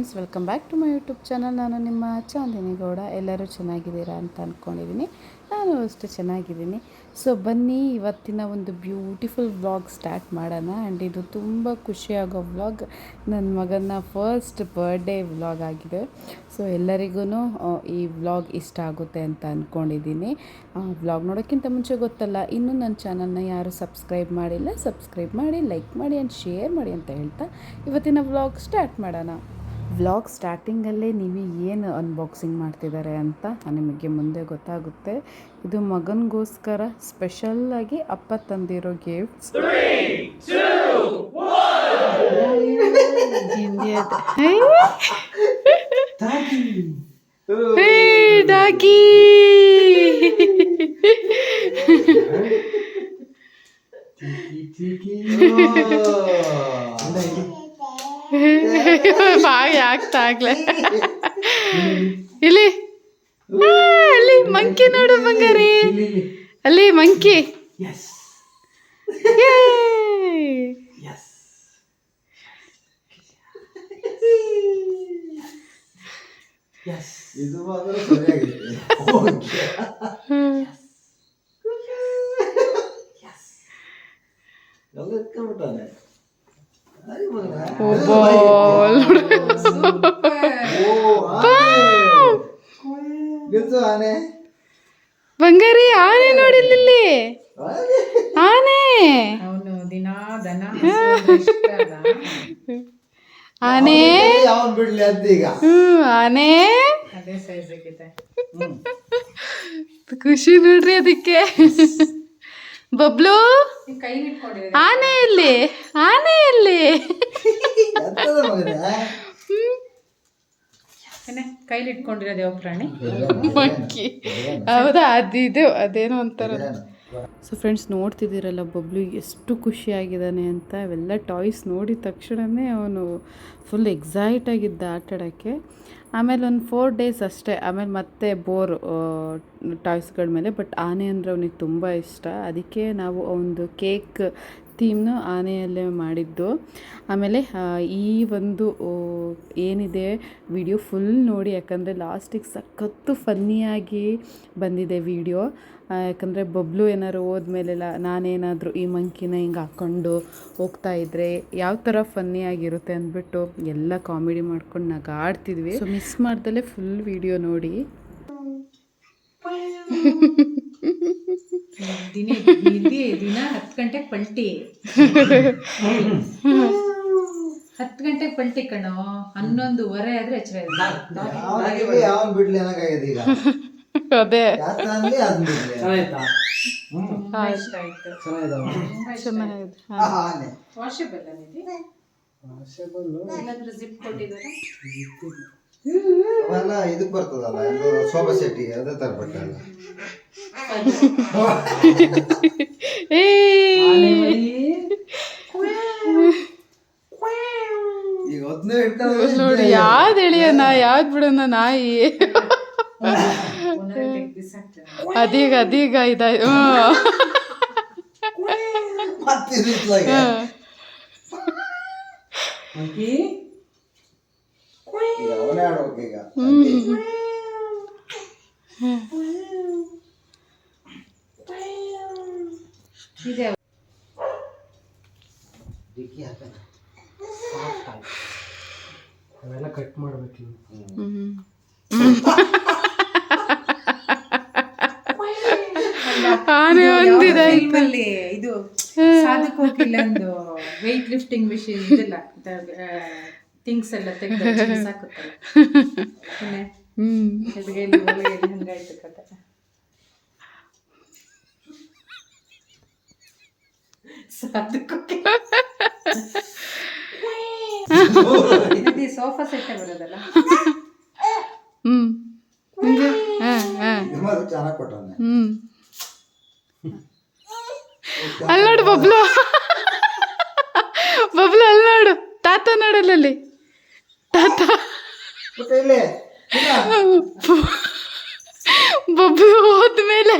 Friends, welcome back to my YouTube channel. ನಾನು ನಿಮ್ಮ ಚಾಂದಿನಿ ಗೌಡ. ಎಲ್ಲರೂ ಚೆನ್ನಾಗಿದ್ದೀರಾ ಅಂತ ಅಂದ್ಕೊಂಡಿದ್ದೀನಿ. ನಾನು ಅಷ್ಟೇ ಚೆನ್ನಾಗಿದ್ದೀನಿ. ಸೊ ಬನ್ನಿ, ಇವತ್ತಿನ ಒಂದು ಬ್ಯೂಟಿಫುಲ್ ವ್ಲಾಗ್ ಸ್ಟಾರ್ಟ್ ಮಾಡೋಣ. ಆ್ಯಂಡ್ ಇದು ತುಂಬ ಖುಷಿಯಾಗೋ ವ್ಲಾಗ್. ನನ್ನ ಮಗನ ಫಸ್ಟ್ ಬರ್ಡೇ ವ್ಲಾಗ್ ಆಗಿದೆ. ಸೊ ಎಲ್ಲರಿಗೂ ಈ ವ್ಲಾಗ್ ಇಷ್ಟ ಆಗುತ್ತೆ ಅಂತ ಅಂದ್ಕೊಂಡಿದ್ದೀನಿ. ವ್ಲಾಗ್ ನೋಡೋಕ್ಕಿಂತ ಮುಂಚೆ ಗೊತ್ತಲ್ಲ, ಇನ್ನೂ ನನ್ನ ಚಾನಲ್ನ ಯಾರು ಸಬ್ಸ್ಕ್ರೈಬ್ ಮಾಡಿಲ್ಲ, ಸಬ್ಸ್ಕ್ರೈಬ್ ಮಾಡಿ, ಲೈಕ್ ಮಾಡಿ ಆ್ಯಂಡ್ ಶೇರ್ ಮಾಡಿ ಅಂತ ಹೇಳ್ತಾ ಇವತ್ತಿನ ವ್ಲಾಗ್ ಸ್ಟಾರ್ಟ್ ಮಾಡೋಣ. ವ್ಲಾಗ್ ಸ್ಟಾರ್ಟಿಂಗಲ್ಲೇ ನೀವು ಏನು ಅನ್ಬಾಕ್ಸಿಂಗ್ ಮಾಡ್ತಿದ್ದಾರೆ ಅಂತ ನಿಮಗೆ ಮುಂದೆ ಗೊತ್ತಾಗುತ್ತೆ. ಇದು ಮಗನಿಗೋಸ್ಕರ ಸ್ಪೆಷಲ್ಲಾಗಿ ಅಪ್ಪ ತಂದಿರೋ ಗಿಫ್ಟ್ಸ್. ಡಾಗಿ ಬಾಯಿ ಆಗ್ತಾಗ್ಲೆ ಇಲ್ಲಿ ಅಲ್ಲಿ ಮಂಕಿ ನೋಡು ಬಂಗಾರಿ, ಅಲ್ಲಿ ಮಂಕಿ. ಇದು ಮಾತ್ರ ಸರಿಯಾಗಿದೆ. ಎಲ್ಲ ಎತ್ಕೊಂಡ್ಬಿಟ್ಟಾನೆ. ಬಂಗಾರಿ ಆನೆ ನೋಡಿಲ್ಲಿ, ಆನೆ ಆನೆ ಬಿಡ್ಲಿ ಅದ್ದೀಗ ಆನೆ ಖುಷಿ ನೋಡ್ರಿ ಅದಕ್ಕೆ. ಬಬ್ಲು ಆನೆ ಇಲ್ಲಿ, ಆನೆ ಇಲ್ಲಿ ಕೈಲಿ ಇಟ್ಕೊಂಡಿರೋದು ಯಾವ ಪ್ರಾಣಿ? ಮಂಕಿ. ಹೌದಾ, ಅದಿದು ಅದೇನೋ ಅಂತಾರ. ಸೊ ಫ್ರೆಂಡ್ಸ್, ನೋಡ್ತಿದ್ದೀರಲ್ಲ ಬಬ್ಲು ಎಷ್ಟು ಖುಷಿಯಾಗಿದ್ದಾನೆ ಅಂತ. ಅವೆಲ್ಲ ಟಾಯ್ಸ್ ನೋಡಿದ ತಕ್ಷಣವೇ ಅವನು ಫುಲ್ ಎಕ್ಸೈಟ್ ಆಗಿದ್ದ ಆಟಾಡೋಕ್ಕೆ. ಆಮೇಲೆ ಒಂದು 4 days ಅಷ್ಟೇ, ಆಮೇಲೆ ಮತ್ತೆ ಬೋರ್ ಟಾಯ್ಸ್ಗಳ ಮೇಲೆ. ಬಟ್ ಆನೆ ಅಂದರೆ ಅವನಿಗೆ ತುಂಬ ಇಷ್ಟ. ಅದಕ್ಕೆ ನಾವು ಒಂದು ಕೇಕ್ ಥೀಮ್ನು ಆನೆಯಲ್ಲೇ ಮಾಡಿದ್ದು. ಆಮೇಲೆ ಈ ಒಂದು ಏನಿದೆ ವಿಡಿಯೋ ಫುಲ್ ನೋಡಿ, ಯಾಕಂದರೆ ಲಾಸ್ಟಿಗೆ ಸಖತ್ತು ಫನ್ನಿಯಾಗಿ ಬಂದಿದೆ ವಿಡಿಯೋ. ಯಾಕಂದರೆ ಬಬ್ಲು ಏನಾದ್ರು ಹೋದ್ಮೇಲೆಲ್ಲ ನಾನೇನಾದರೂ ಈ ಮಂಕಿನ ಹಿಂಗೆ ಹಾಕ್ಕೊಂಡು ಹೋಗ್ತಾಯಿದ್ರೆ ಯಾವ ಥರ ಫನ್ನಿಯಾಗಿರುತ್ತೆ ಅಂದ್ಬಿಟ್ಟು ಎಲ್ಲ ಕಾಮಿಡಿ ಮಾಡ್ಕೊಂಡು ನಗಾಡ್ತಿದ್ವಿ. ಸೊ ಮಿಸ್ ಮಾಡ್ದಲೇ ಫುಲ್ ವಿಡಿಯೋ ನೋಡಿ. ದಿನ 10 ಗಂಟೆಗೆ ಪಲ್ಟಿ, 10 ಗಂಟೆಗೆ ಪಲ್ಟಿ ಕಣೋ. 11:15 ಆದ್ರೆ ಎಚ್ಚರ ಯಾವನ್ ಬಿಡ್ಲಿ ಅನ್ನಕಾಗಿದೆ ಈಗ. ಅದೇ ಇಷ್ಟ ಆಯ್ತು. ಚೆನ್ನಾಗಿದೆ. ವಾಷಬಲ್ ಏನಾದ್ರೂ ಜಿಪ್ ಕೊಟ್ಟಿದ್ದಾರೆ? ಅವೆಲ್ಲ ಇದಕ್ಕೆ ಬರ್ತದಲ್ಲ, ಸೋಫಾ ಸೆಟ್ಟಿಗೆ ಅದೇ ತರ ಬರ್ತಲ್ಲ. ಈಗ ಅದನ್ನೇ ಇಟ್ಕೊಂಡು ನೋಡಿ, ಯಾವ್ದು ಎಳಿಯೋಣ ಯಾವ್ದು ಬಿಡೋಣ ನಾಯಿ. ಅದೀಗ ಇದಾಯ್ತು. ಅವನೇ ಆಡ್ಬೇಕು ಈಗ. ಅವೆಲ್ಲ ಕಟ್ ಮಾಡ್ಬೇಕು. ಆನೆ ಒಂದಿದೆ ಇದು ಸಾಧಕ ಹೋಗಿಲ್ಲ, ಒಂದು ವೆಯ್ಟ್ ಲಿಫ್ಟಿಂಗ್ ವಿಷಯ ಇದೆಲ್ಲ ಥಿಂಗ್ಸ್ ಎಲ್ಲ ತೆಗೆದು ಸಾಕುತ್ತಲ್ಲ. ಹಂಗಾಯ್ತು ಕತೆ. ಸೋಫಾ ಸೆಟ್ ಬರೋದಲ್ಲ. ಅಲ್ಲಿ ನೋಡು ಬಬ್ಲು, ಬಬ್ಲು ಅಲ್ಲಿ ನೋಡು, ತಾತ ನೋಡಲ್ಲಿ ತಾತ. ಬಬ್ಲು ಹೋದ್ಮೇಲೆ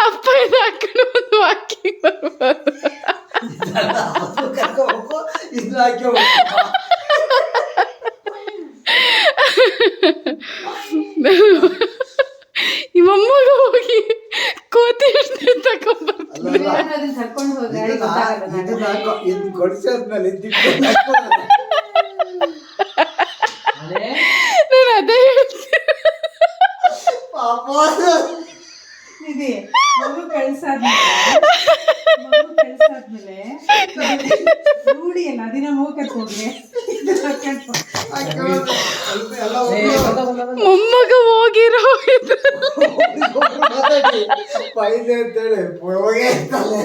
ಅಪ್ಪ ಇದು ಹಾಕೊಂಡು ಒಂದು ವಾಕಿಂಗ್ ಬರ್ಬಾರ್ದು. ಇದು ಇದು ಹಾಕಿ ನಿಮ್ಮಮ್ಮಗ ಹೋಗಿ ಕೋತಿ ತಗೊಂಡ್ಬರ್ತೀನಿ. ಅದನ್ನ ಕರ್ಕೊಂಡು ಹೋದ್ರೆ ಯಾರಿಗೂ ಗೊತ್ತಾಗಲ್ಲ ನಾಳೆ. ಇದನ್ನ ಹಾಕೋ ಇದನ್ನ ಕೊಡಿಸಾದ್ಮೇಲೆ ನಾನು ಅದೇ ಹೇಳ್ತೀನಿ. ಇದೆ ಮಗು ಕಳ್ಸಾದ್ಮೇಲೆ ರೂಢಿ ಅಲ್ಲ ದಿನ ಮಗು ಕರ್ಕೋಗ್ರೆ ಮೊಮ್ಮಗ ಹೋಗಿರೋ ಪೈಲೆ ಅಂತೇಳಿ ಹೋಗೇ ಇರ್ತಾನೆ.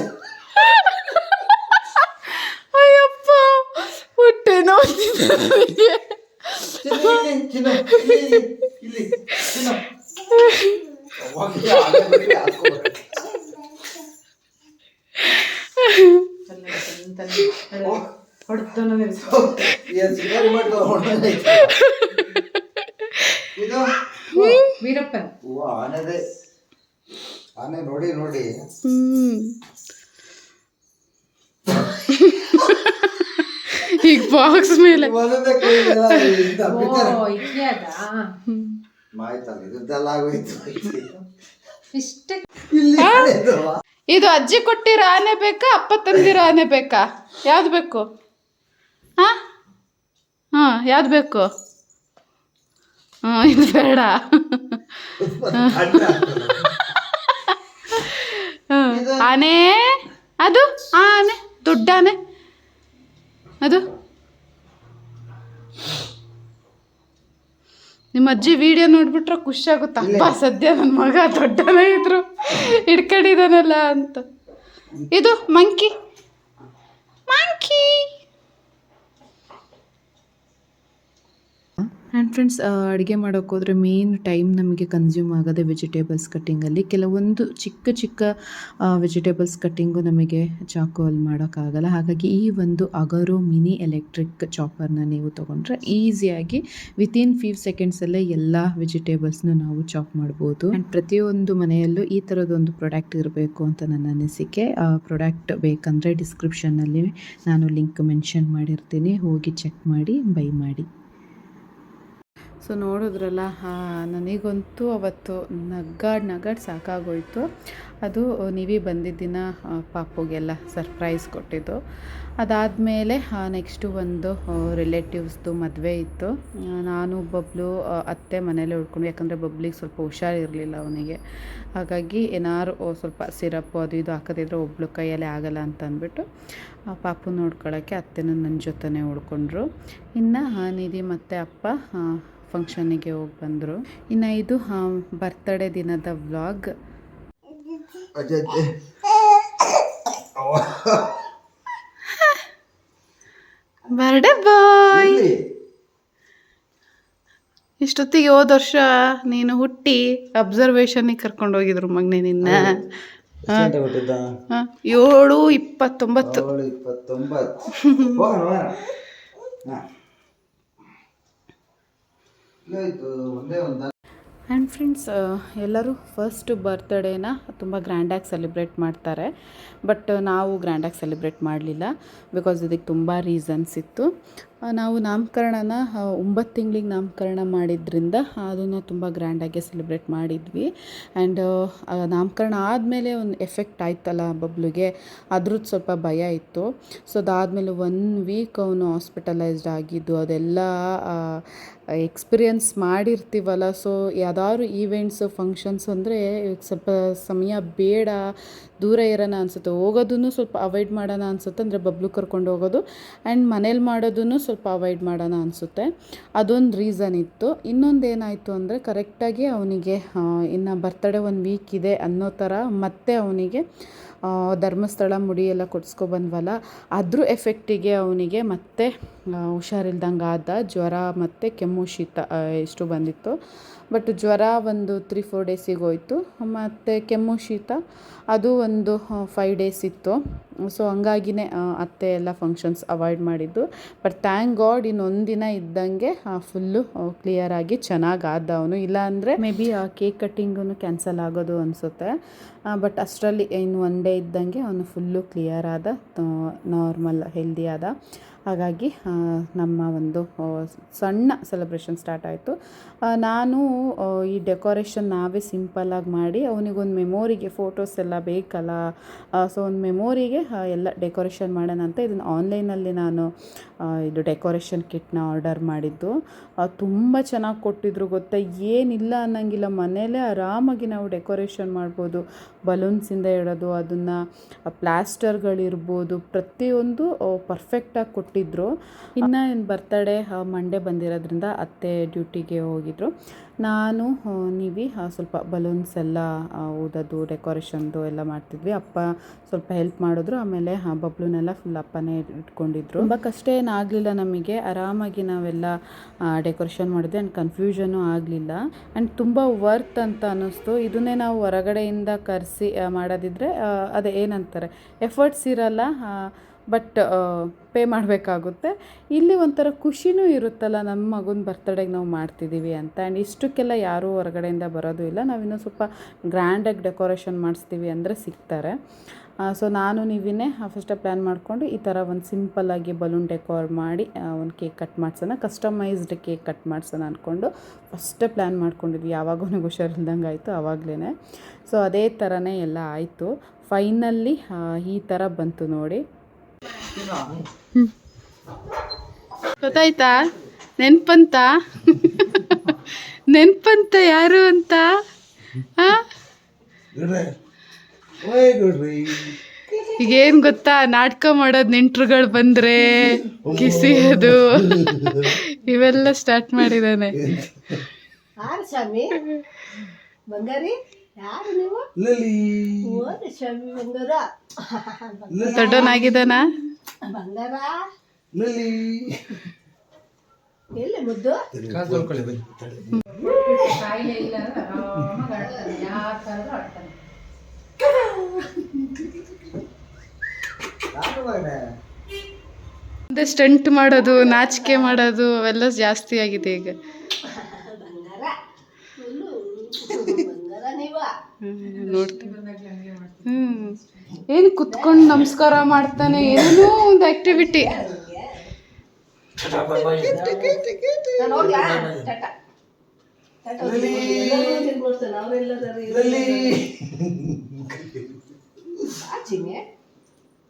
ಅಯ್ಯಪ್ಪ ಹೊಟ್ಟೆ ನೋಡ್ತಿದ್ದೆ. ಇಲ್ಲಿ ಹೊಡ್ತು ಇದು ವೀರಪ್ಪನ್ ಆನೆದೇ ಆನೆ ನೋಡಿ ನೋಡಿ ಈಗ ಬಾಕ್ಸ್ ಮೇಲೆ ಮಾಯ್ತಲ್ಲ ಇದ್ದೆಲ್ಲ ಆಗೋಯ್ತು. ಇಷ್ಟೇ ಇದು ಅಜ್ಜಿ ಕೊಟ್ಟಿರೋ ಆನೆ ಬೇಕಾ ಅಪ್ಪ ತಂದಿರೋ ಆನೆ ಬೇಕಾ? ಯಾವ್ದು ಬೇಕು? ಹಾಂ ಯಾವ್ದು ಬೇಕು? ಇದು ಬೇಡ. ಆನೆ ಅದು ಆನೆ ದೊಡ್ಡ ಆನೆ ಅದು. ನಿಮ್ಮ ಅಜ್ಜಿ ವಿಡಿಯೋ ನೋಡ್ಬಿಟ್ರೆ ಖುಷಿ ಆಗುತ್ತೆ. ಅಪ್ಪ ಸದ್ಯ ನನ್ನ ಮಗ ದೊಡ್ಡನೇ ಇದ್ರು ಹಿಡ್ಕೊಂಡಿದ್ದಾನಲ್ಲ ಅಂತ. ಇದು ಮಂಕಿ ಮಂಕಿ. ಆ್ಯಂಡ್ ಫ್ರೆಂಡ್ಸ್, ಅಡುಗೆ ಮಾಡೋಕ್ಕೆ ಹೋದರೆ ಮೇನ್ ಟೈಮ್ ನಮಗೆ ಕನ್ಸ್ಯೂಮ್ ಆಗೋದೇ ವೆಜಿಟೇಬಲ್ಸ್ ಕಟ್ಟಿಂಗಲ್ಲಿ. ಕೆಲವೊಂದು ಚಿಕ್ಕ ಚಿಕ್ಕ ವೆಜಿಟೇಬಲ್ಸ್ ಕಟ್ಟಿಂಗು ನಮಗೆ ಚಾಕುವಲ್ಲಿ ಮಾಡೋಕ್ಕಾಗಲ್ಲ. ಹಾಗಾಗಿ ಈ ಒಂದು ಅಗರೋ ಮಿನಿ ಎಲೆಕ್ಟ್ರಿಕ್ ಚಾಪರ್ನ ನೀವು ತೊಗೊಂಡ್ರೆ ಈಸಿಯಾಗಿ ವಿತಿನ್ 5 ಸೆಕೆಂಡ್ಸಲ್ಲೇ ಎಲ್ಲ ವೆಜಿಟೇಬಲ್ಸ್ನು ನಾವು ಚಾಪ್ ಮಾಡ್ಬೋದು. ಆ್ಯಂಡ್ ಪ್ರತಿಯೊಂದು ಮನೆಯಲ್ಲೂ ಈ ಥರದೊಂದು ಪ್ರಾಡಕ್ಟ್ ಇರಬೇಕು ಅಂತ ನನ್ನ ಅನಿಸಿಕೆ. ಪ್ರಾಡಕ್ಟ್ ಬೇಕಂದರೆ ಡಿಸ್ಕ್ರಿಪ್ಷನ್ನಲ್ಲಿ ನಾನು ಲಿಂಕ್ ಮೆನ್ಷನ್ ಮಾಡಿರ್ತೀನಿ, ಹೋಗಿ ಚೆಕ್ ಮಾಡಿ ಬೈ ಮಾಡಿ. ಸೊ ನೋಡಿದ್ರಲ್ಲ, ನನಗಂತೂ ಅವತ್ತು ನಗಾಡ್ ಸಾಕಾಗೋಯ್ತು. ಅದು ನೀವೇ ಬಂದಿದ್ದ ದಿನ ಪಾಪುಗೆಲ್ಲ ಸರ್ಪ್ರೈಸ್ ಕೊಟ್ಟಿದ್ದು. ಅದಾದಮೇಲೆ ನೆಕ್ಸ್ಟು ಒಂದು ರಿಲೇಟಿವ್ಸ್ದು ಮದುವೆ ಇತ್ತು. ನಾನು ಬಬ್ಲು ಅತ್ತೆ ಮನೇಲೇ ಉಳ್ಕೊಂಡು, ಯಾಕಂದರೆ ಬಬ್ಲಿಗೆ ಸ್ವಲ್ಪ ಹುಷಾರಿರಲಿಲ್ಲ ಅವನಿಗೆ. ಹಾಗಾಗಿ ಏನಾದ್ರು ಸ್ವಲ್ಪ ಸಿರಪ್ಪು ಅದು ಇದು ಹಾಕೋದಿದ್ರೆ ಒಬ್ಳು ಕೈಯಲ್ಲೇ ಆಗಲ್ಲ ಅಂತ ಅಂದ್ಬಿಟ್ಟು ಪಾಪು ನೋಡ್ಕೊಳ್ಳೋಕ್ಕೆ ಅತ್ತೆನೂ ನನ್ನ ಜೊತೆನೇ ಉಳ್ಕೊಂಡ್ರು. ಇನ್ನು ನಿಧಿ ಮತ್ತು ಅಪ್ಪ ಫಂಕ್ಷನ್ನಿಗೆ ಹೋಗಿ ಬಂದರು. ಇನ್ನು ಇದು ಬರ್ತಡೇ ದಿನದ ವ್ಲಾಗ್. Birthday boy. ಇಷ್ಟೊತ್ತಿಗೆ ಹೋದ ವರ್ಷ ನೀನು ಹುಟ್ಟಿ ಅಬ್ಸರ್ವೇಷನ್ನಿಗೆ ಕರ್ಕೊಂಡು ಹೋಗಿದ್ರು ಮಗನೇ ನಿನ್ನ. 7:29 ಆ್ಯಂಡ್ ಫ್ರೆಂಡ್ಸ್, ಎಲ್ಲರೂ ಫಸ್ಟ್ ಬರ್ತ್ಡೇನ ತುಂಬ ಗ್ರ್ಯಾಂಡಾಗಿ ಸೆಲೆಬ್ರೇಟ್ ಮಾಡ್ತಾರೆ. ಬಟ್ ನಾವು ಗ್ರ್ಯಾಂಡಾಗಿ ಸೆಲೆಬ್ರೇಟ್ ಮಾಡಲಿಲ್ಲ, ಬಿಕಾಸ್ ಇದಕ್ಕೆ ತುಂಬ ರೀಸನ್ಸ್ ಇತ್ತು. ನಾವು ನಾಮಕರಣನ 9 ತಿಂಗಳಿಗೆ ನಾಮಕರಣ ಮಾಡಿದ್ರಿಂದ ಅದನ್ನು ತುಂಬ ಗ್ರ್ಯಾಂಡಾಗಿ ಸೆಲೆಬ್ರೇಟ್ ಮಾಡಿದ್ವಿ. ಆ್ಯಂಡ್ ನಾಮಕರಣ ಆದಮೇಲೆ ಒಂದು ಎಫೆಕ್ಟ್ ಆಯ್ತಲ್ಲ ಬಬ್ಲುಗೆ, ಅದ್ರದ್ದು ಸ್ವಲ್ಪ ಭಯ ಇತ್ತು. ಸೊ ಅದಾದಮೇಲೆ 1 ವೀಕ್ ಅವನು ಹಾಸ್ಪಿಟಲೈಸ್ಡ್ ಆಗಿದ್ದು ಅದೆಲ್ಲ ಎಕ್ಸ್ಪೀರಿಯನ್ಸ್ ಮಾಡಿರ್ತೀವಲ್ಲ. ಸೊ ಯಾವ್ದಾದ್ರು ಈವೆಂಟ್ಸು ಫಂಕ್ಷನ್ಸ್ ಅಂದರೆ ಸ್ವಲ್ಪ ಸಮಯ ಬೇಡ, ದೂರ ಇರೋಣ ಅನಿಸುತ್ತೆ. ಹೋಗೋದನ್ನು ಸ್ವಲ್ಪ ಅವಾಯ್ಡ್ ಮಾಡೋಣ ಅನಿಸುತ್ತೆ, ಅಂದರೆ ಬಬ್ಲು ಕರ್ಕೊಂಡು ಹೋಗೋದು. ಆ್ಯಂಡ್ ಮನೇಲಿ ಮಾಡೋದನ್ನು ಸ್ವಲ್ಪ ಅವಾಯ್ಡ್ ಮಾಡೋಣ ಅನಿಸುತ್ತೆ. ಅದೊಂದು ರೀಸನ್ ಇತ್ತು. ಇನ್ನೊಂದು ಏನಾಯಿತು ಅಂದರೆ, ಕರೆಕ್ಟಾಗಿ ಅವನಿಗೆ ಇನ್ನು ಬರ್ತಡೇ 1 ವೀಕ್ ಇದೆ ಅನ್ನೋ ಥರ ಮತ್ತೆ ಅವನಿಗೆ ಧರ್ಮಸ್ಥಳ ಮುಡಿ ಎಲ್ಲ ಕೊಡಿಸ್ಕೊಬಂದ್ವಲ್ಲ, ಅದ್ರ ಎಫೆಕ್ಟಿಗೆ ಅವನಿಗೆ ಮತ್ತೆ ಹುಷಾರಿಲ್ದಂಗೆ ಆದ. ಜ್ವರ ಮತ್ತು ಕೆಮ್ಮು ಶೀತ ಎಷ್ಟು ಬಂದಿತ್ತು. ಬಟ್ ಜ್ವರ ಒಂದು 3-4 ಡೇಸಿಗೆ ಹೋಯಿತು, ಮತ್ತು ಕೆಮ್ಮು ಶೀತ ಅದು ಒಂದು 5 ಡೇಸ್ ಇತ್ತು. ಸೊ ಹಂಗಾಗಿನೇ ಅತ್ತೆ ಎಲ್ಲ ಫಂಕ್ಷನ್ಸ್ ಅವಾಯ್ಡ್ ಮಾಡಿದ್ದು. ಬಟ್ ಥ್ಯಾಂಕ್ ಗಾಡ್ ಇನ್ನೊಂದು ದಿನ ಇದ್ದಂಗೆ ಫುಲ್ಲು ಕ್ಲಿಯರಾಗಿ ಚೆನ್ನಾಗಿ ಆದ ಅವನು. ಇಲ್ಲಾಂದರೆ ಮೇ ಬಿ ಆ ಕೇಕ್ ಕಟ್ಟಿಂಗೂ ಕ್ಯಾನ್ಸಲ್ ಆಗೋದು ಅನಿಸುತ್ತೆ. ಬಟ್ ಅಷ್ಟರಲ್ಲಿ ಇನ್ನು 1 ಡೇ ಇದ್ದಂಗೆ ಅವನು ಫುಲ್ಲು ಕ್ಲಿಯರ್ ಆದ, ನಾರ್ಮಲ್ ಹೆಲ್ದಿ ಆದ. ಹಾಗಾಗಿ ನಮ್ಮ ಒಂದು ಸಣ್ಣ ಸೆಲೆಬ್ರೇಷನ್ ಸ್ಟಾರ್ಟ್ ಆಯಿತು. ನಾನು ಈ ಡೆಕೋರೇಷನ್ ನಾವೇ ಸಿಂಪಲ್ಲಾಗಿ ಮಾಡಿ ಅವನಿಗೊಂದು ಮೆಮೊರಿಗೆ ಫೋಟೋಸ್ ಎಲ್ಲ ಬೇಕಲ್ಲ, ಸೊ ಒಂದು ಮೆಮೊರಿಗೆ ಎಲ್ಲ ಡೆಕೋರೇಷನ್ ಮಾಡೋಣ ಅಂತ ಇದನ್ನು ಆನ್ಲೈನಲ್ಲಿ ನಾನು ಇದು ಡೆಕೋರೇಷನ್ ಕಿಟ್ನ ಆರ್ಡರ್ ಮಾಡಿದ್ದು. ತುಂಬ ಚೆನ್ನಾಗಿ ಕೊಟ್ಟಿದ್ರು ಗೊತ್ತಾ, ಏನಿಲ್ಲ ಅನ್ನಂಗಿಲ್ಲ, ಮನೆಯಲ್ಲೇ ಆರಾಮಾಗಿ ನಾವು ಡೆಕೋರೇಷನ್ ಮಾಡ್ಬೋದು. ಬಲೂನ್ಸಿಂದ ಇಡೋದು, ಅದನ್ನು ಪ್ಲಾಸ್ಟರ್ಗಳಿರ್ಬೋದು, ಪ್ರತಿಯೊಂದು ಪರ್ಫೆಕ್ಟಾಗಿ ಕೊಟ್ಟಿದ್ದರು. ಇನ್ನು ಬರ್ತಡೇ ಮಂಡೇ ಬಂದಿರೋದ್ರಿಂದ ಅತ್ತೆ ಡ್ಯೂಟಿಗೆ ಹೋಗಿದ್ರು. ನಾನು ನೀವಿ ಸ್ವಲ್ಪ ಬಲೂನ್ಸ್ ಎಲ್ಲ ಊದೋದು ಡೆಕೋರೇಷನ್ದು ಎಲ್ಲ ಮಾಡ್ತಿದ್ವಿ. ಅಪ್ಪ ಸ್ವಲ್ಪ ಹೆಲ್ಪ್ ಮಾಡಿದ್ರು. ಆಮೇಲೆ ಬಬ್ಲೂನೆಲ್ಲ ಫುಲ್ ಅಪ್ಪನೇ ಇಟ್ಕೊಂಡಿದ್ರು. ತುಂಬ ಕಷ್ಟ ಏನಾಗಲಿಲ್ಲ ನಮಗೆ, ಆರಾಮಾಗಿ ನಾವೆಲ್ಲ ಡೆಕೋರೇಷನ್ ಮಾಡಿದ್ವಿ. ಆ್ಯಂಡ್ ಕನ್ಫ್ಯೂಷನು ಆಗಲಿಲ್ಲ. ಆ್ಯಂಡ್ ತುಂಬ ವರ್ತ್ ಅಂತ ಅನ್ನಿಸ್ತು. ಇದನ್ನೇ ನಾವು ಹೊರಗಡೆಯಿಂದ ಕರೆಸಿ ಮಾಡೋದಿದ್ರೆ ಅದೇ ಏನಂತಾರೆ, ಎಫರ್ಟ್ಸ್ ಇರಲ್ಲ, ಬಟ್ ಪೇ ಮಾಡಬೇಕಾಗುತ್ತೆ. ಇಲ್ಲಿ ಒಂಥರ ಖುಷಿನೂ ಇರುತ್ತಲ್ಲ, ನಮ್ಮ ಮಗನ ಬರ್ತಡೇಗೆ ನಾವು ಮಾಡ್ತಿದ್ದೀವಿ ಅಂತ. ಆ್ಯಂಡ್ ಇಷ್ಟಕ್ಕೆಲ್ಲ ಯಾರೂ ಹೊರಗಡೆಯಿಂದ ಬರೋದು ಇಲ್ಲ, ನಾವಿನ್ನೂ ಸ್ವಲ್ಪ ಗ್ರ್ಯಾಂಡಾಗಿ ಡೆಕೋರೇಷನ್ ಮಾಡಿಸ್ತೀವಿ ಅಂದರೆ ಸಿಗ್ತಾರೆ. ಸೊ ನಾನು ನೀವಿನೇ ಫಸ್ಟೇ ಪ್ಲ್ಯಾನ್ ಮಾಡಿಕೊಂಡು ಈ ಥರ ಒಂದು ಸಿಂಪಲ್ಲಾಗಿ ಬಲೂನ್ ಡೆಕೋರ್ ಮಾಡಿ ಒಂದು ಕೇಕ್ ಕಟ್ ಮಾಡಿಸೋಣ, ಕಸ್ಟಮೈಸ್ಡ್ ಕೇಕ್ ಕಟ್ ಮಾಡಿಸೋಣ ಅಂದ್ಕೊಂಡು ಫಸ್ಟೇ ಪ್ಲ್ಯಾನ್ ಮಾಡ್ಕೊಂಡಿದ್ವಿ. ಯಾವಾಗೂ ಹುಷಾರಿಲ್ದಂಗೆ ಆಯಿತು ಆವಾಗಲೇ. ಸೊ ಅದೇ ಥರನೇ ಎಲ್ಲ ಆಯಿತು. ಫೈನಲ್ಲಿ ಈ ಥರ ಬಂತು ನೋಡಿ. ಗೊತ್ತಾಯ್ತಾ? ನೆನ್ಪಂತ ಯಾರು ಅಂತ? ಈಗೇನು ಗೊತ್ತಾ, ನಾಟಕ ಮಾಡೋದು, ನೆಂಟ್ರುಗಳು ಬಂದರೆ ಕಿಸಿಯೋದು ಇವೆಲ್ಲ ಸ್ಟಾರ್ಟ್ ಮಾಡಿದ್ದಾನೆ. ದೊಡ್ಡವನಾಗಿದ್ದಾನ? ಮುಂದೆ ಸ್ಟಂಟ್ ಮಾಡೋದು, ನಾಚಿಕೆ ಮಾಡೋದು ಅವೆಲ್ಲ ಜಾಸ್ತಿ ಆಗಿದೆ ಈಗ. ನೋಡ್ತೀನಿ. ಏನು ಕುತ್ಕೊಂಡು ನಮಸ್ಕಾರ ಮಾಡ್ತಾನೆ, ಏನೋ ಒಂದು ಆಕ್ಟಿವಿಟಿ.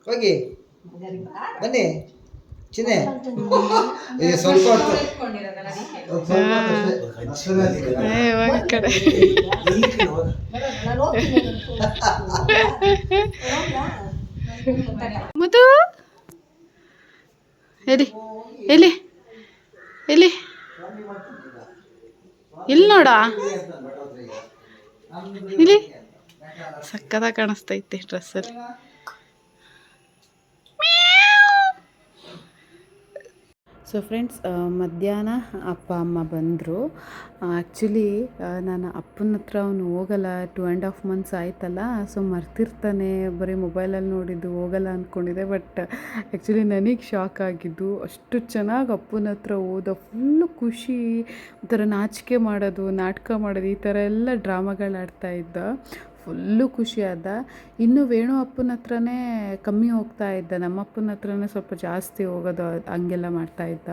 ಹೋಗಿ ಬನ್ನಿ ಚಿನ್ನೆ, ಸ್ವಲ್ಪ ಕಡೆ ಮಧು ಎಲ್ಲಿ ಎಲ್ಲಿ ಎಲ್ಲಿ ಇಲ್ಲಿ ನೋಡ, ಇಲ್ಲಿ ಸಕ್ಕತ್ತಾಗಿ ಕಾಣಿಸ್ತೈತೆ ಡ್ರೆಸ್ಸಲ್ಲಿ. ಸೊ ಫ್ರೆಂಡ್ಸ್, ಮಧ್ಯಾಹ್ನ ಅಪ್ಪ ಅಮ್ಮ ಬಂದರು. ಆ್ಯಕ್ಚುಲಿ ನಾನು ಅಪ್ಪನ ಹತ್ರ ಅವನು ಹೋಗಲ್ಲ, 2.5 months ಆಯ್ತಲ್ಲ, ಸೊ ಮರ್ತಿರ್ತಾನೆ, ಬರೀ ಮೊಬೈಲಲ್ಲಿ ನೋಡಿದ್ದು, ಹೋಗಲ್ಲ ಅಂದ್ಕೊಂಡಿದ್ದೆ. ಬಟ್ ಆ್ಯಕ್ಚುಲಿ ನನಗೆ ಶಾಕ್ ಆಗಿದ್ದು, ಅಷ್ಟು ಚೆನ್ನಾಗಿ ಅಪ್ಪನ ಹತ್ರ ಹೋದ, ಫುಲ್ಲು ಖುಷಿ, ಒಂಥರ ನಾಚಿಕೆ ಮಾಡೋದು, ನಾಟಕ ಮಾಡೋದು, ಈ ಥರ ಎಲ್ಲ ಡ್ರಾಮಾಗಳು ಇದ್ದ, ಫುಲ್ಲು ಖುಷಿ ಆದ. ಇನ್ನು ವೇಣು ಅಪ್ಪನ ಹತ್ರನೇ ಕಮ್ಮಿ ಹೋಗ್ತಾ ಇದ್ದ, ನಮ್ಮ ಅಪ್ಪನ ಹತ್ರನೇ ಸ್ವಲ್ಪ ಜಾಸ್ತಿ ಹೋಗೋದು, ಹಂಗೆಲ್ಲ ಮಾಡ್ತಾಯಿದ್ದ.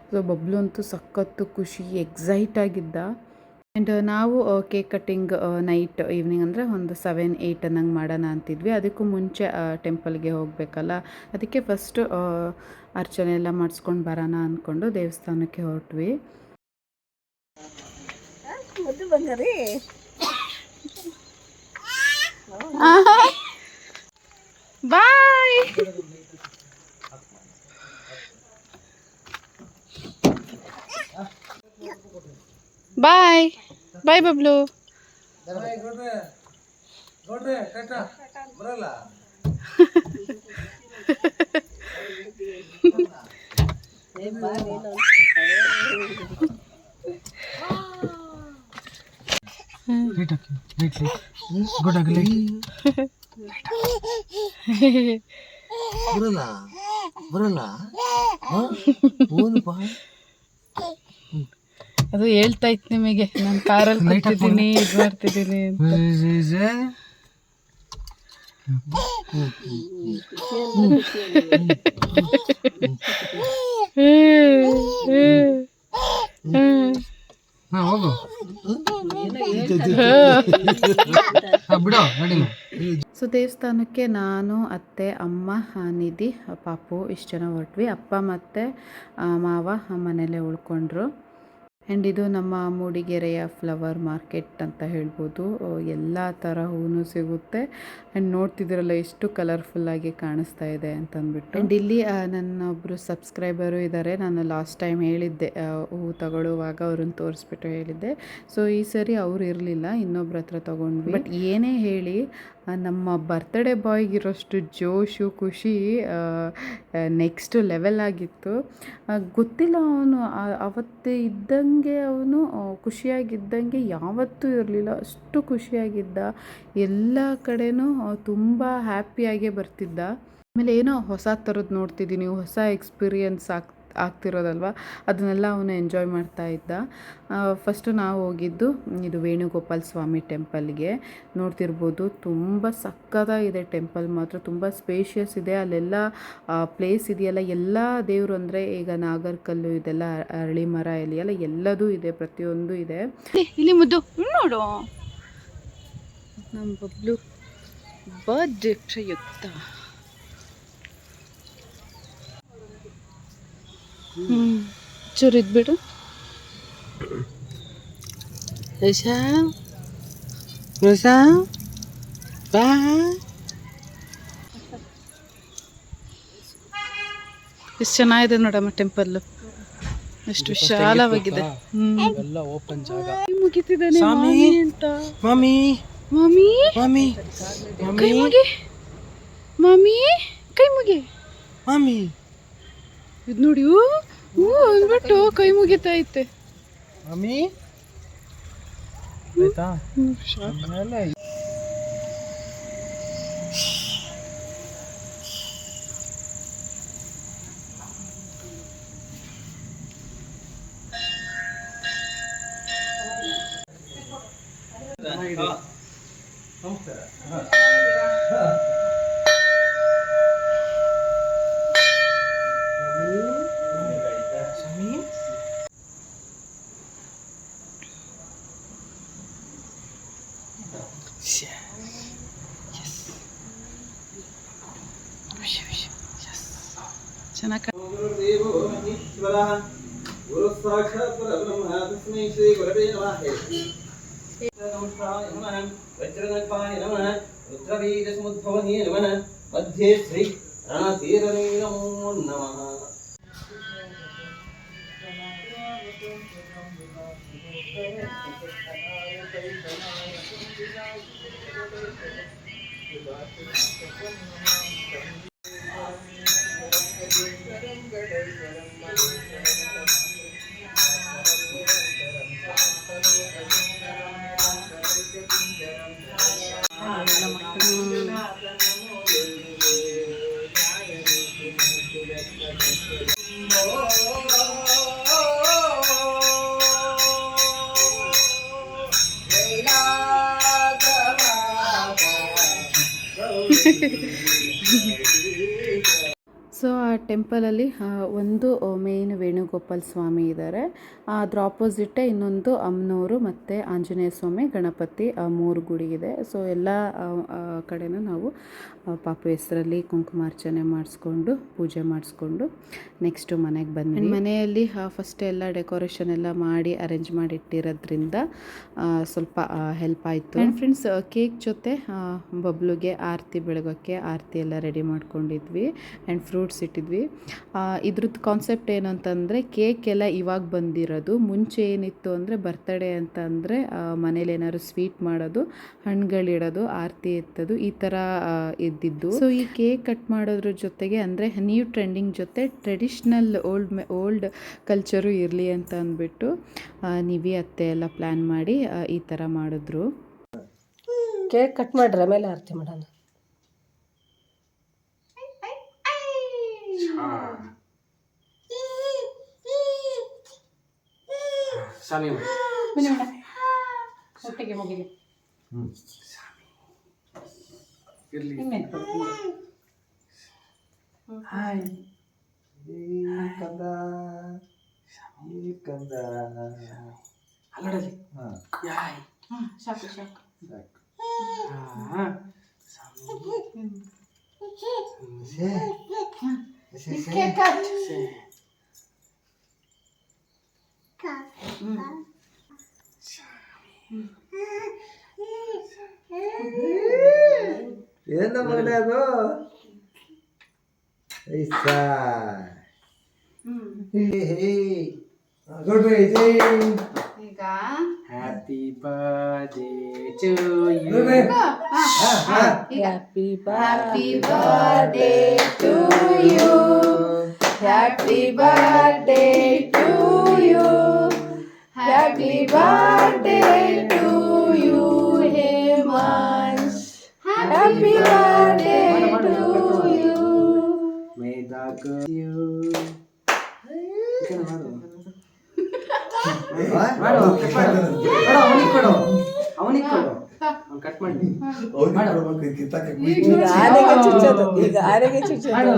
ಸೊ ಬಬ್ಲು ಅಂತೂ ಸಖತ್ತು ಖುಷಿ, ಎಕ್ಸೈಟ್ ಆಗಿದ್ದ. ಆ್ಯಂಡ್ ನಾವು ಕೇಕ್ ಕಟ್ಟಿಂಗ್ ನೈಟ್ ಈವ್ನಿಂಗ್ ಅಂದರೆ ಒಂದು 7-8 ಅನ್ನಂಗೆ ಮಾಡೋಣ ಅಂತಿದ್ವಿ. ಅದಕ್ಕೂ ಮುಂಚೆ ಟೆಂಪಲ್ಗೆ ಹೋಗಬೇಕಲ್ಲ, ಅದಕ್ಕೆ ಫಸ್ಟು ಅರ್ಚನೆ ಎಲ್ಲ ಮಾಡಿಸ್ಕೊಂಡು ಬರೋಣ ಅಂದ್ಕೊಂಡು ದೇವಸ್ಥಾನಕ್ಕೆ ಹೊರಟ್ವಿ. ಬಾಯ್ ಬಾಯ್ ಬಾಯ್ ಬಬ್ಲು. ಅದು ಹೇಳ್ತಾ ಇತ್ತು ನಿಮಗೆ, ನಾನು ಕಾರಲ್ಲಿ ಕೂತಿದ್ದೀನಿ, ಇದು ಮಾಡ್ತಿದ್ದೀನಿ ಅಂತ. ಹಾ ಹೋಗು ಬಿಡು ರೆಡಿ ಸೊ ದೇವಸ್ಥಾನಕ್ಕೆ ನಾನು ಅತ್ತೆ ಅಮ್ಮ ನಿಧಿ ಪಾಪು ಇಷ್ಟು ಜನ ಹೊರಟ್ವಿ. ಅಪ್ಪ ಮತ್ತು ಮಾವ ಮನೇಲೇ ಉಳ್ಕೊಂಡ್ರು. ಆ್ಯಂಡ್ ಇದು ನಮ್ಮ ಮೂಡಿಗೆರೆಯ ಫ್ಲವರ್ ಮಾರ್ಕೆಟ್ ಅಂತ ಹೇಳ್ಬೋದು. ಎಲ್ಲ ಥರ ಹೂವು ಸಿಗುತ್ತೆ. ಆ್ಯಂಡ್ ನೋಡ್ತಿದ್ದೀರಲ್ಲ ಎಷ್ಟು ಕಲರ್ಫುಲ್ಲಾಗಿ ಕಾಣಿಸ್ತಾ ಇದೆ ಅಂತಂದ್ಬಿಟ್ಟು. ಆ್ಯಂಡ್ ಇಲ್ಲಿ ನನ್ನೊಬ್ಬರು ಸಬ್ಸ್ಕ್ರೈಬರು ಇದ್ದಾರೆ. ನಾನು ಲಾಸ್ಟ್ ಟೈಮ್ ಹೇಳಿದ್ದೆ ಹೂವು ತಗೊಳ್ಳುವಾಗ ಅವ್ರನ್ನ ತೋರಿಸ್ಬಿಟ್ಟು ಹೇಳಿದ್ದೆ. ಸೊ ಈ ಸರಿ ಅವ್ರು ಇರಲಿಲ್ಲ, ಇನ್ನೊಬ್ರ ಹತ್ರ ತೊಗೊಂಡ್ವಿ. ಬಟ್ ಏನೇ ಹೇಳಿ ನಮ್ಮ ಬರ್ತ್ಡೇ ಬಾಯ್ಗಿರೋಷ್ಟು ಜೋಶು ಖುಷಿ ನೆಕ್ಸ್ಟ್ ಲೆವೆಲ್ ಆಗಿತ್ತು. ಗೊತ್ತಿಲ್ಲ, ಅವನು ಅವತ್ತು ಇದ್ದಂಗೆ ಅವನು ಖುಷಿಯಾಗಿದ್ದಂಗೆ ಯಾವತ್ತೂ ಇರಲಿಲ್ಲ. ಅಷ್ಟು ಖುಷಿಯಾಗಿದ್ದ, ಎಲ್ಲ ಕಡೆನೂ ತುಂಬ ಹ್ಯಾಪಿಯಾಗೇ ಬರ್ತಿದ್ದ. ಆಮೇಲೆ ಏನೋ ಹೊಸ ಥರದ್ದು ನೋಡ್ತಿದ್ದೀನಿ, ಹೊಸ ಎಕ್ಸ್ಪೀರಿಯನ್ಸ್ ಆಗ್ತಿರೋದಲ್ವ, ಅದನ್ನೆಲ್ಲ ಅವನು ಎಂಜಾಯ್ ಮಾಡ್ತಾ ಇದ್ದ. ಫಸ್ಟು ನಾವು ಹೋಗಿದ್ದು ಇದು ವೇಣುಗೋಪಾಲ ಸ್ವಾಮಿ ಟೆಂಪಲ್ಗೆ. ನೋಡ್ತಿರ್ಬೋದು ತುಂಬ ಸಕ್ಕತ್ತಾಗಿದೆ ಟೆಂಪಲ್ ಮಾತ್ರ, ತುಂಬ ಸ್ಪೇಷಿಯಸ್ ಇದೆ. ಅಲ್ಲೆಲ್ಲ ಪ್ಲೇಸ್ ಇದೆಯಲ್ಲ, ಎಲ್ಲ ದೇವರು ಅಂದರೆ ಈಗ ನಾಗರಕಲ್ಲು ಇದೆಲ್ಲ, ಅರಳಿ ಮರ ಎಲೆಯಲ್ಲ ಎಲ್ಲದೂ ಇದೆ, ಪ್ರತಿಯೊಂದು ಇದೆ. ಇಲ್ಲಿ ಮುದ್ದು ನೋಡು, ನಮ್ಮ ಬಬ್ಲು ಬರ್ತ್ಡೇ ಪ್ರಯುಕ್ತ. ಚೂರು ಇದ್ಬಿಡು. ಎಷ್ಟು ಚೆನ್ನಾಗಿದೆ ನೋಡಮ್ಮ ಟೆಂಪಲ್ಲು, ಎಷ್ಟು ವಿಶಾಲವಾಗಿದೆ. ಎಲ್ಲ ಓಪನ್ ಜಾಗ. ಮುಗಿತಿದ್ದಾನೆ ಅಂತ. ಮಮ್ಮಿ ಮಮ್ಮಿ ಮಮ್ಮಿ ಕೈ ಮುಗಿ, ಮಮ್ಮಿ ಕೈ ಮುಗಿ. ಮಮ್ಮಿ ಇದು ನೋಡಿ, ಹೂ ಅಂದ್ಬಿಟ್ಟು ಕೈ ಮುಗಿತಾ ಐತೆ. ಮಮ್ಮಿ ಆಯ್ತಾ? ಆಮೇಲೆ ಚೆನ್ನಾಗಿ ಮಧ್ಯೆ ಶ್ರೀ ರಣತೀರನೇ ನಮೋ ನಮಃ. ಸೊ ಆ ಟೆಂಪಲಲ್ಲಿ ಒಂದು ಮೇನ್ ವೇಣುಗೋಪಾಲ ಸ್ವಾಮಿ ಇದ್ದಾರೆ, ಅದ್ರ ಆಪೋಸಿಟ್ಟೇ ಇನ್ನೊಂದು ಅಮ್ಮನವರು ಮತ್ತು ಆಂಜನೇಯ ಸ್ವಾಮಿ, ಗಣಪತಿ, 3 ಗುಡಿ ಇದೆ. ಸೊ ಎಲ್ಲ ಕಡೆನೂ ನಾವು ಪಾಪು ಹೆಸರಲ್ಲಿ ಕುಂಕುಮಾರ್ಚನೆ ಮಾಡಿಸ್ಕೊಂಡು ಪೂಜೆ ಮಾಡಿಸ್ಕೊಂಡು ನೆಕ್ಸ್ಟು ಮನೆಗೆ ಬಂದ್ವಿ. ಮನೆಯಲ್ಲಿ ಫಸ್ಟ್ ಎಲ್ಲ ಡೆಕೋರೇಷನ್ ಎಲ್ಲ ಮಾಡಿ ಅರೇಂಜ್ ಮಾಡಿ ಇಟ್ಟಿರೋದ್ರಿಂದ ಸ್ವಲ್ಪ ಹೆಲ್ಪ್ ಆಯಿತು. ಆ್ಯಂಡ್ ಫ್ರೆಂಡ್ಸ್, ಕೇಕ್ ಜೊತೆ ಬಬ್ಲುಗೆ ಆರತಿ ಬೆಳಗೋಕ್ಕೆ ಆರತಿ ಎಲ್ಲ ರೆಡಿ ಮಾಡ್ಕೊಂಡಿದ್ವಿ. ಆ್ಯಂಡ್ ಫ್ರೂಟ್ಸ್ ಇಟ್ಟಿದ್ವಿ. ಇದ್ರದ್ದು ಕಾನ್ಸೆಪ್ಟ್ ಏನು ಅಂತಂದರೆ, ಕೇಕ್ ಎಲ್ಲ ಇವಾಗ ಬಂದಿರೋದು. ಮುಂಚೆ ಏನಿತ್ತು ಅಂದರೆ ಬರ್ತಡೇ ಅಂತ ಅಂದರೆ ಮನೇಲಿ ಏನಾದ್ರು ಸ್ವೀಟ್ ಮಾಡೋದು, ಹಣ್ಣುಗಳಿಡೋದು, ಆರತಿ ಎತ್ತೋದು, ಈ ಥರ ಇದ್ದಿದ್ದು. ಸೊ ಈ ಕೇಕ್ ಕಟ್ ಮಾಡೋದ್ರ ಜೊತೆಗೆ ಅಂದರೆ ನ್ಯೂ ಟ್ರೆಂಡಿಂಗ್ ಜೊತೆ ಟ್ರೆಡಿಷ್ನಲ್ ಓಲ್ಡ್ ಕಲ್ಚರು ಇರಲಿ ಅಂತ ಅಂದ್ಬಿಟ್ಟು ನಿವಿ ಅತ್ತೆ ಎಲ್ಲ ಪ್ಲ್ಯಾನ್ ಮಾಡಿ ಈ ಥರ ಮಾಡಿದ್ರು. ಕೇಕ್ ಕಟ್ ಮಾಡ್ರಿ, ಆಮೇಲೆ ಆರತಿ ಮಾಡೋಣ. ಸ್ವಾಮಿ ಒಟ್ಟಿಗೆ ಮುಗಿಲಿ. ಇರ್ಲಿ. ಇನ್ನೇನ್ ಕೊಡ್ತೀನಿ? ಹಾಯ್. ಕಂದ ಈ ಕಂದ ಅಲ್ಲಡಲಿ. ಹಾ ಯಾಯ್. ಸಾಕು ಸಾಕು. ಸಾಕು. ಹಾ. ಸ್ವಾಮಿ. Say. Say, say. Cake cut. Say. ಏನು ಮಗನೇ ಅದು ಐಸಾ ಗುಡ್ ಬೈ ಜೈ ಈಗ happy birthday to you. Happy happy birthday to you, happy birthday to you, happy birthday to you Hemansh, happy birthday to you. May the good you. ಮಾಡು. ಅವನಿಗೆ ಕೊಡು. ಅವ್ನು ಕಟ್ ಮಾಡಿ. ಈಗ ಆನೆಗೆ ಚುಚ್ಚೋದು, ಈಗ ಆನೆಗೆ ಚುಚ್ಚೋದು. ಮಾಡು.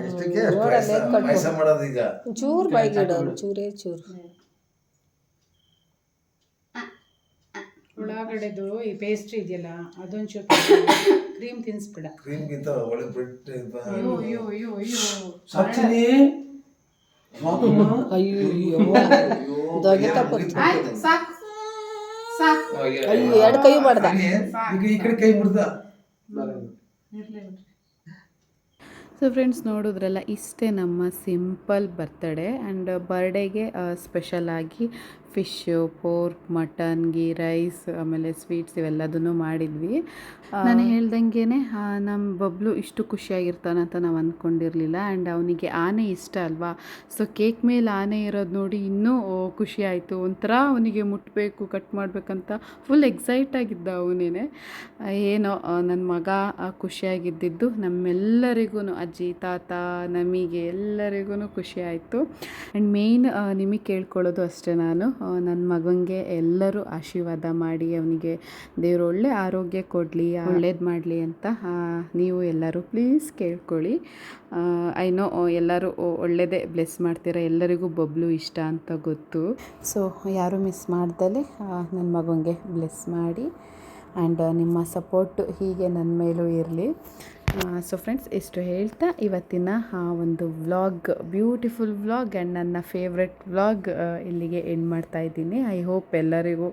ಎಷ್ಟಕ್ಕೆ ನೋಡಲ್ಲ ಏನ್ ಕೊಟ್ಟು. ಪಾಯಸ ಮಾಡೋದು ಈಗ ಚೂರು ಬಾಯಿಗಿಡು, ಚೂರೇ ಚೂರು. ಒಳಗಡೆದು ಈ ಪೇಸ್ಟ್ರಿ ಇದೆಯಲ್ಲ ಅದೊಂಚೂರು ಕ್ರೀಮ್ ತಿನ್ಸ್ಬಿಡ. ಕ್ರೀಮ್ಗಿಂತ ಒಳಗೆ ಬಿಟ್ಟು ಅಯ್ಯೋ ಅಯ್ಯೋ ಅಯ್ಯೋ ಅಯ್ಯೋ. ಸಾಕ್ಷಿನಿ. ಅಯ್ಯೋ ದೊಗೆ ತಪ್ಪತ್ತು. ಆಯ್ತು ಸಾಕು ಸಾಕು. ಅಯ್ಯೋ ಎರಡು ಕೈ ಮಾಡ್ದ. ಈಗ ಈ ಕಡೆ ಕೈ ಮುಡ್ದ. ಸೊ ಫ್ರೆಂಡ್ಸ್ ನೋಡಿದ್ರಲ್ಲ, ಇಷ್ಟೇ ನಮ್ಮ ಸಿಂಪಲ್ ಬರ್ತಡೇ. ಆ್ಯಂಡ್ ಬರ್ಡೇಗೆ ಸ್ಪೆಷಲಾಗಿ fish, pork, mutton, ghee rice, ಆಮೇಲೆ ಸ್ವೀಟ್ಸ್ ಇವೆಲ್ಲದನ್ನು ಮಾಡಿದ್ವಿ. ನಾನು ಹೇಳ್ದಂಗೆ ನಮ್ಮ ಬಬ್ಲು ಇಷ್ಟು ಖುಷಿಯಾಗಿರ್ತಾನಂತ ನಾವು ಅಂದ್ಕೊಂಡಿರಲಿಲ್ಲ. ಆ್ಯಂಡ್ ಅವನಿಗೆ ಆನೆ ಇಷ್ಟ ಅಲ್ವಾ, ಸೊ ಕೇಕ್ ಮೇಲೆ ಆನೆ ಇರೋದು ನೋಡಿ ಇನ್ನೂ ಖುಷಿ ಆಯಿತು. ಒಂಥರ ಅವನಿಗೆ ಮುಟ್ಟಬೇಕು, ಕಟ್ ಮಾಡಬೇಕಂತ ಫುಲ್ ಎಕ್ಸೈಟ್ ಆಗಿದ್ದ ಅವನೇನೆ. ಏನೋ ನನ್ನ ಮಗ ಖುಷಿಯಾಗಿದ್ದಿದ್ದು ನಮ್ಮೆಲ್ಲರಿಗೂ, ಅಜ್ಜಿ, ತಾತ, ನಮಗೆ ಎಲ್ಲರಿಗೂ ಖುಷಿ ಆಯಿತು. ಆ್ಯಂಡ್ ಮೇಯ್ನ್ ನಿಮಗೆ ಕೇಳ್ಕೊಳ್ಳೋದು ಅಷ್ಟೇ, ನಾನು ನನ್ನ ಮಗನಿಗೆ ಎಲ್ಲರೂ ಆಶೀರ್ವಾದ ಮಾಡಿ ಅವನಿಗೆ ದೇವರು ಒಳ್ಳೆ ಆರೋಗ್ಯ ಕೊಡಲಿ, ಒಳ್ಳೇದು ಮಾಡಲಿ ಅಂತ ನೀವು ಎಲ್ಲರೂ ಪ್ಲೀಸ್ ಕೇಳ್ಕೊಳ್ಳಿ. ಐ ನೋ ಎಲ್ಲರೂ ಒಳ್ಳೆಯದೇ ಬ್ಲೆಸ್ ಮಾಡ್ತೀರ, ಎಲ್ಲರಿಗೂ ಬಬ್ಲು ಇಷ್ಟ ಅಂತ ಗೊತ್ತು. ಸೊ ಯಾರೂ ಮಿಸ್ ಮಾಡ್ದಲೇ ನನ್ನ ಮಗನಿಗೆ ಬ್ಲೆಸ್ ಮಾಡಿ. ಆ್ಯಂಡ್ ನಿಮ್ಮ ಸಪೋರ್ಟು ಹೀಗೆ ನನ್ನ ಮೇಲೂ ಇರಲಿ. ಸೊ ಫ್ರೆಂಡ್ಸ್, ಇಷ್ಟು ಹೇಳ್ತಾ ಇವತ್ತಿನ ಒಂದು ವ್ಲಾಗ್, ಬ್ಯೂಟಿಫುಲ್ ವ್ಲಾಗ್ ಆ್ಯಂಡ್ ನನ್ನ ಫೇವ್ರೆಟ್ ವ್ಲಾಗ್ ಇಲ್ಲಿಗೆ ಎಂಡ್ ಮಾಡ್ತಾ ಇದ್ದೀನಿ. ಐ ಹೋಪ್ ಎಲ್ಲರಿಗೂ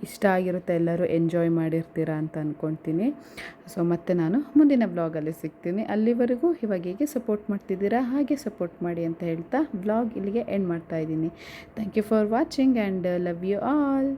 ಇಷ್ಟ ಆಗಿರುತ್ತೆ, ಎಲ್ಲರೂ ಎಂಜಾಯ್ ಮಾಡಿರ್ತೀರ ಅಂತ ಅಂದ್ಕೊಳ್ತೀನಿ. ಸೊ ಮತ್ತೆ ನಾನು ಮುಂದಿನ ವ್ಲಾಗಲ್ಲಿ ಸಿಗ್ತೀನಿ. ಅಲ್ಲಿವರೆಗೂ ಇವಾಗ ಹೇಗೆ ಸಪೋರ್ಟ್ ಮಾಡ್ತಿದ್ದೀರಾ ಹಾಗೆ ಸಪೋರ್ಟ್ ಮಾಡಿ ಅಂತ ಹೇಳ್ತಾ ವ್ಲಾಗ್ ಇಲ್ಲಿಗೆ ಎಂಡ್ ಮಾಡ್ತಾ ಇದ್ದೀನಿ. Thank you for watching and love you all.